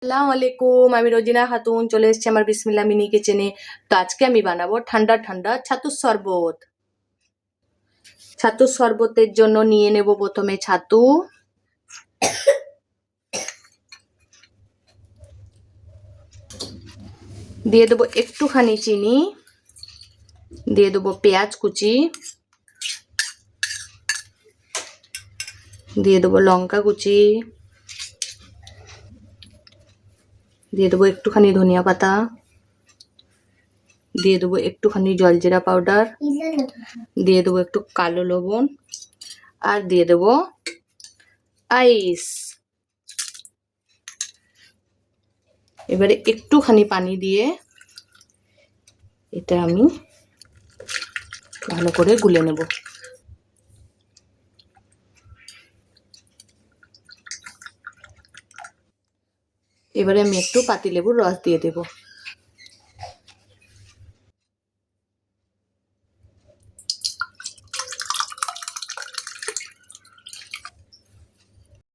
আসসালামু আলাইকুম, আমি রোজিনা খাতুন চলে এসেছি আমার বিসমিল্লাহ মিনি কিচেনে। তো আজকে আমি বানাবো ঠান্ডা ঠান্ডা ছাতুর শরবত। ছাতুর শরবতের জন্য নিয়ে নেব প্রথমে ছাতু, দিয়ে দেবো একটুখানি চিনি, দিয়ে দেবো পেঁয়াজ কুচি, দিয়ে দেবো লঙ্কা কুচি, দিয়ে দেবো একটুখানি ধনিয়া পাতা, দিয়ে দেবো একটুখানি জলজিরা পাউডার, দিয়ে দেবো একটু কালো লবণ, আর দিয়ে দেবো আইস। এবারে একটুখানি পানি দিয়ে এটা আমি ভালো করে গুলে নেব। এবারে আমি একটু পাতিলেবুর রস দিয়ে দেব।